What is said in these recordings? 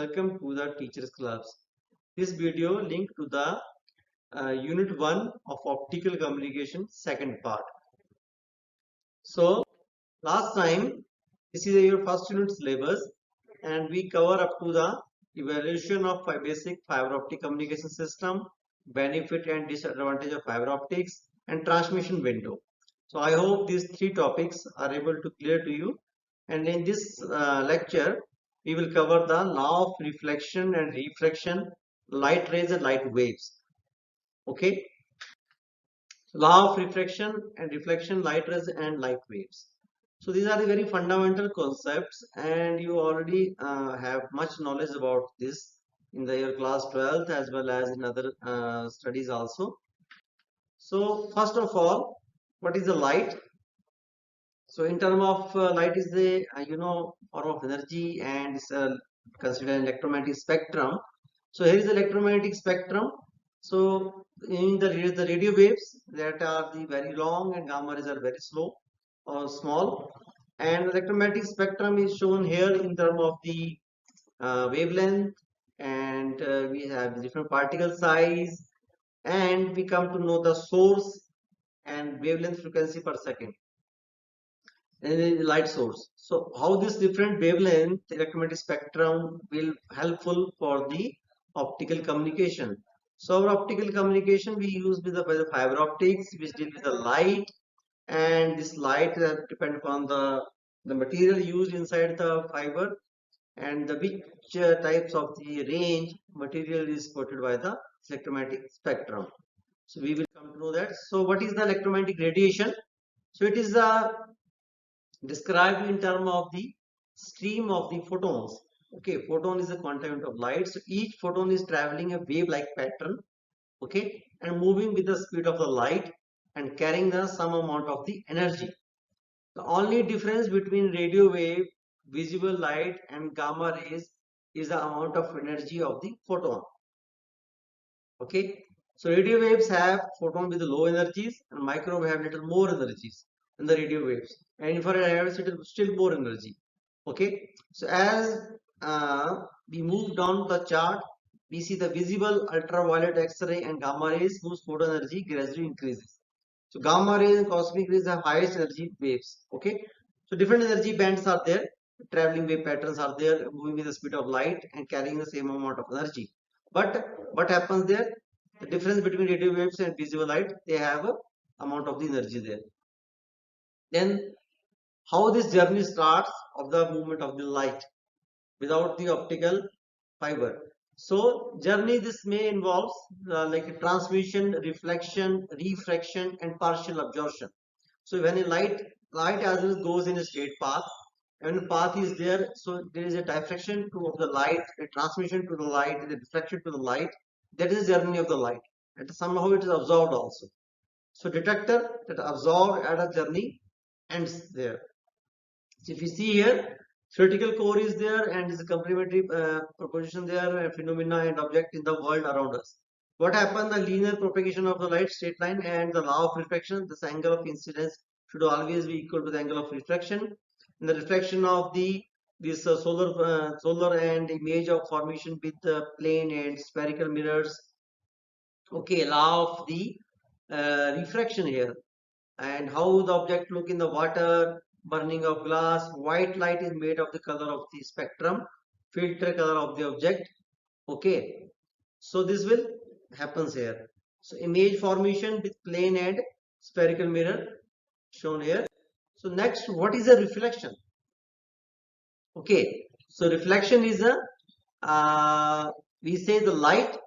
welcome to the Teachers Clubs. This video linked to the Unit 1 of Optical Communication second part. So last time, this is your first unit syllabus and we cover up to the evaluation of basic fiber optic communication system, benefit and disadvantage of fiber optics, and transmission window. So I hope these three topics are able to clear to you. And in this lecture, we will cover the law of reflection and refraction, light rays and light waves. Okay. Law of refraction and reflection, light rays and light waves. So these are the very fundamental concepts, and you already have much knowledge about this in your class 12th as well as in other studies also. So first of all, what is the light? So in terms of light is the form of energy and it's considered electromagnetic spectrum. So here is the electromagnetic spectrum. So in the radio waves that are the very long and gamma rays are very slow or small, and electromagnetic spectrum is shown here in terms of the wavelength, and we have different particle size, and we come to know the source and wavelength frequency per second and then the light source. So how this different wavelength electromagnetic spectrum will helpful for the optical communication. So our optical communication we use with the fiber optics which deal with the light, and this light depend upon the material used inside the fiber and the which types of the range material is quoted by the electromagnetic spectrum. So we will come to know that. So what is the electromagnetic radiation? So it is the described in terms of the stream of the photons. Okay, photon is the quantum unit of light. So each photon is traveling a wave-like pattern, okay, and moving with the speed of the light and carrying the some amount of the energy. The only difference between radio wave, visible light, and gamma rays is the amount of energy of the photon. Okay, so radio waves have photon with low energies, and microwave have little more energies than the radio waves, and infrared have still more energy. Okay, so as we move down the chart, we see the visible ultraviolet X-ray and gamma rays whose photon energy gradually increases. So gamma rays and cosmic rays have highest energy waves. Okay, so different energy bands are there, traveling wave patterns are there, moving with the speed of light and carrying the same amount of energy. But what happens there? The difference between radio waves and visible light, they have a amount of the energy there. Then how this journey starts of the movement of the light without the optical fiber. So journey this may involve like transmission, reflection, refraction, and partial absorption. So when a light as goes in a straight path, and the path is there, so there is a diffraction of the light, a transmission to the light, a reflection to the light. That is the journey of the light, and somehow it is absorbed also. So detector that absorb at a journey ends there. So if you see here, theoretical core is there and is a complementary proposition there, phenomena and object in the world around us. What happened? The linear propagation of the light straight line and the law of refraction, this angle of incidence should always be equal to the angle of refraction. And the reflection of this solar and image of formation with the plane and spherical mirrors. Okay, law of the refraction here, and how the object look in the water, burning of glass. White light is made of the color of the spectrum, filter color of the object. Okay, so this will happens here. So image formation with plane and spherical mirror shown here. So next, what is a reflection? Okay, so reflection is a we say the light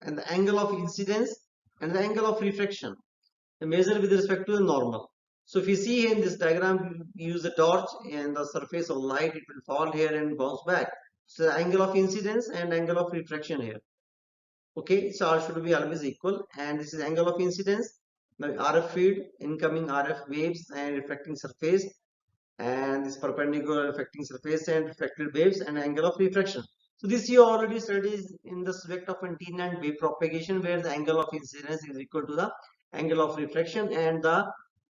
and the angle of incidence and the angle of refraction, the measure with respect to the normal. So if you see here in this diagram, we use a torch and the surface of light, it will fall here and bounce back. So the angle of incidence and angle of refraction here. Okay, so R should be always equal, and this is angle of incidence, the RF field, incoming RF waves and reflecting surface, and this perpendicular reflecting surface and reflected waves, and angle of refraction. So this you already studied in the subject of antenna and wave propagation, where the angle of incidence is equal to the angle of refraction, and the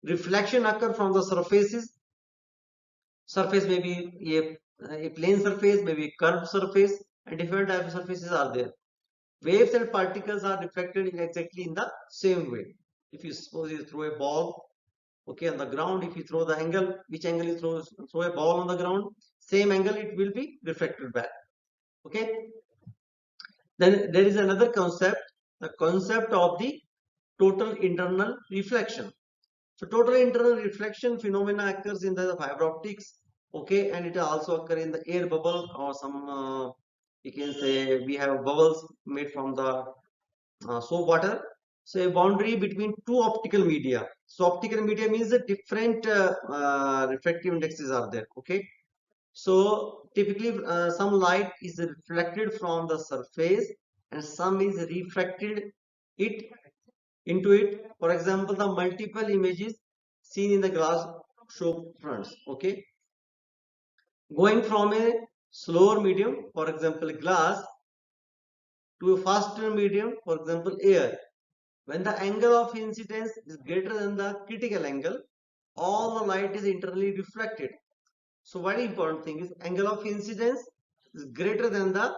reflection occur from the surfaces. Surface may be a plane surface, maybe a curved surface, and different types of surfaces are there. Waves and particles are reflected in exactly in the same way. If you suppose you throw a ball, okay, on the ground, if you throw the angle, which angle you throw a ball on the ground, same angle it will be reflected back. Okay. Then there is another concept, the concept of the total internal reflection. So total internal reflection phenomena occurs in the fiber optics, okay, and it also occur in the air bubble or some, you can say we have bubbles made from the soap water. So a boundary between two optical media. So optical media means that different refractive indexes are there, okay. So typically some light is reflected from the surface and some is refracted it into it. For example, the multiple images seen in the glass show fronts. Okay, going from a slower medium, for example, glass, to a faster medium, for example, air. When the angle of incidence is greater than the critical angle, all the light is internally reflected. So, one important thing is angle of incidence is greater than the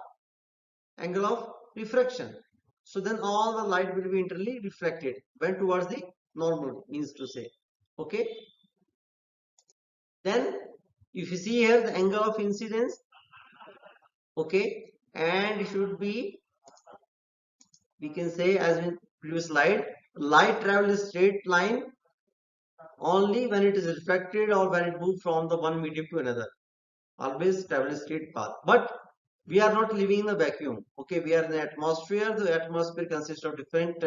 angle of refraction. So then all the light will be internally reflected when towards the normal, means to say. Okay. Then if you see here the angle of incidence, okay, and it should be, we can say as in previous slide, light travels a straight line only when it is reflected or when it moves from the one medium to another. Always travel a straight path. But we are not living in a vacuum. Okay, we are in the atmosphere. The atmosphere consists of different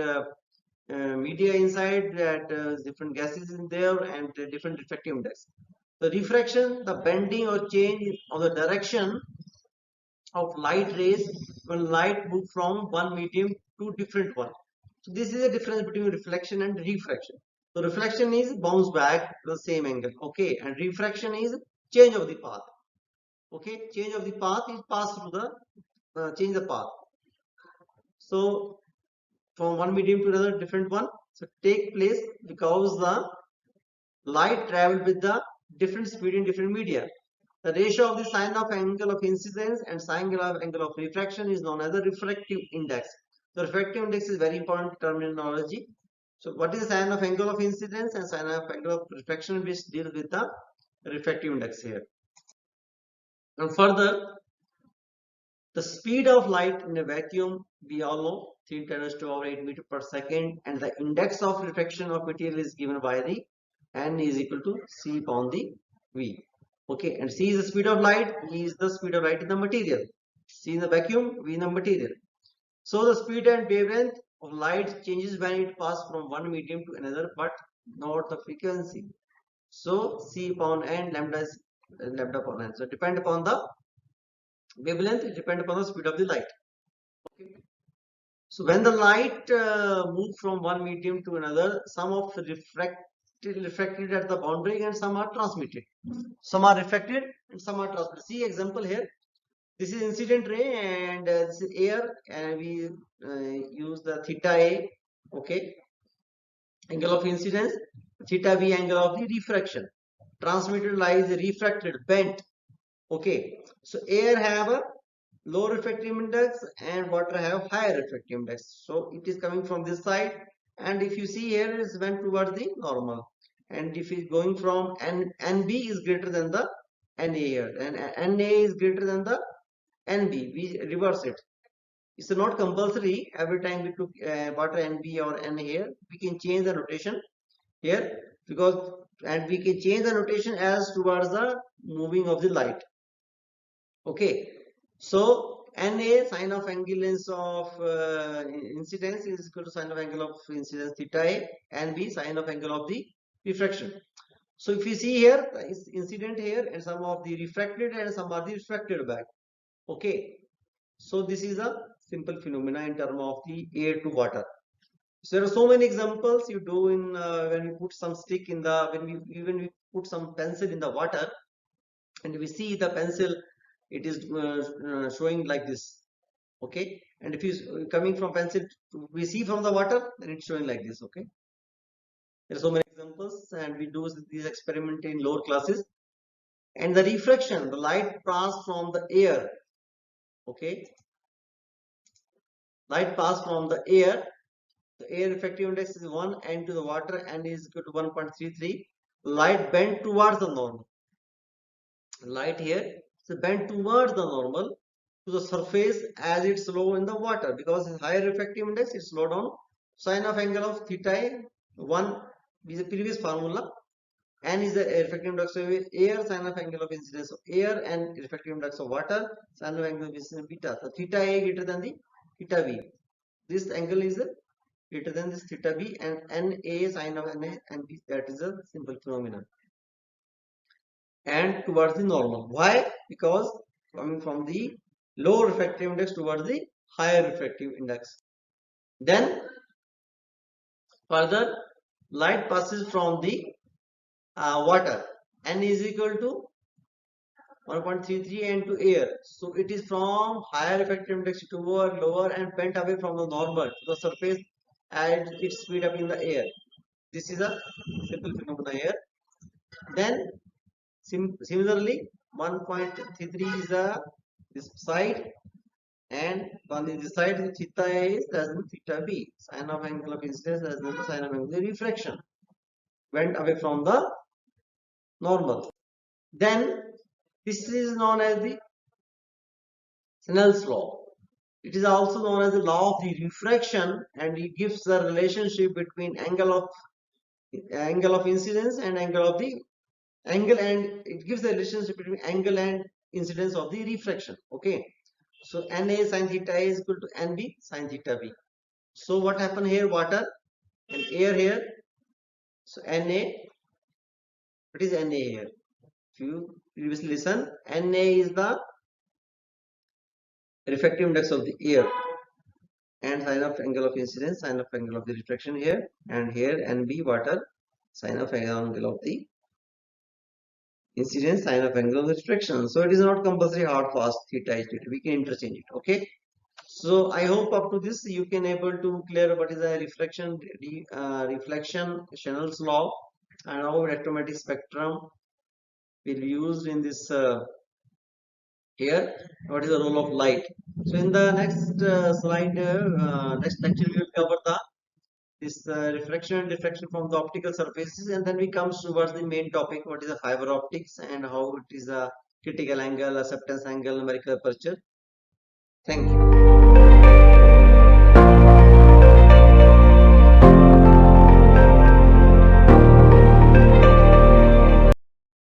media inside, that different gases in there, and different refractive index. The refraction, the bending or change of the direction of light rays when light moves from one medium to different one. So this is the difference between reflection and refraction. So reflection is bounce back to the same angle, okay, and refraction is change of the path. Okay, change of the path is pass through the change the path. So from one medium to another different one, so take place because the light travel with the different speed in different media. The ratio of the sine of angle of incidence and sine of angle of refraction is known as the refractive index. The refractive index is very important terminology. So what is the sine of angle of incidence and sine of angle of refraction, which deal with the refractive index here. And further, the speed of light in a vacuum, we all know, 3 × 10⁸ meter per second, and the index of refraction of material is given by the n is equal to c upon the v. Okay, and c is the speed of light, v is the speed of light in the material. C in the vacuum, v in the material. So the speed and wavelength of light changes when it passes from one medium to another, but not the frequency. So c upon n, lambda is lambda upon n. So depend upon the wavelength, it depends upon the speed of the light. Okay. So when the light moves from one medium to another, some of the refracted at the boundary and some are transmitted. Some are refracted and some are transmitted. See example here. This is incident ray and this is air, and we use the theta A, okay, angle of incidence, theta B angle of the refraction. Transmitted light is refracted, bent. Okay, so air have a low refractive index and water have higher refractive index. So it is coming from this side, and if you see here it is went towards the normal, and if it is going from NB is greater than the NA here, and NA is greater than the NB, we reverse it. It's not compulsory every time we took water NB or NA here. We can change the notation here, because and we can change the notation as towards the moving of the light. Okay, so NA, sine of angulance of incidence, is equal to sine of angle of incidence theta A, and B sine of angle of the refraction. So if you see here, is incident here, and some of the refracted and some are the refracted back. Okay, so this is a simple phenomena in terms of the air to water. So there are so many examples you do in when we put some stick in the, when we put some pencil in the water, and we see the pencil, it is showing like this. Okay, and if you coming from pencil, we see from the water, then it's showing like this. Okay, there are so many examples, and we do these experiments in lower classes. And the refraction, the light pass from the air, Okay, light pass from the air. The air refractive index is 1 and to the water and is equal to 1.33. Light bent towards the normal. Light here is bent towards the normal to the surface as it's low in the water, because higher refractive index is slow down. Sine of angle of theta 1 is the previous formula. N is the refractive index of air, sine of angle of incidence of air, and refractive index of water, sine of angle of incidence of beta. So theta A greater than the theta B. This angle is greater than this theta B, and NA sine of NA and B, that is a simple phenomenon. And towards the normal. Why? Because coming from the low refractive index towards the higher refractive index. Then further, light passes from the water. N is equal to 1.33 and to air. So it is from higher refractive index to lower and bent away from the normal to the surface at its speed up in the air. This is a simple phenomena here. Then similarly 1.33 is this side, and on this side theta is as in theta B, sine of angle of incidence as in sine of angle of refraction, went away from the normal. Then this is known as the Snell's law. It is also known as the law of the refraction, and it gives the relationship between angle of incidence and angle of the angle, and it gives the relationship between angle and incidence of the refraction. Okay, so NA sin theta A is equal to NB sin theta B. So what happened here? Water and air here. So NA, what is NA here? If you previously listen, NA is the refractive index of the air, and sine of angle of incidence, sine of angle of the refraction here, and here NB water, sine of angle of the incidence, sine of angle of the refraction. So it is not compulsory hard fast theta is theta. We can interchange it. Okay. So I hope up to this you can able to clear what is a reflection, Snell's law, and how electromagnetic spectrum will be used in this here. What is the role of light? So in the next slide, next lecture we will cover this refraction and diffraction from the optical surfaces, and then we come towards the main topic, what is the fiber optics and how it is a critical angle, acceptance angle, numerical aperture. Thank you.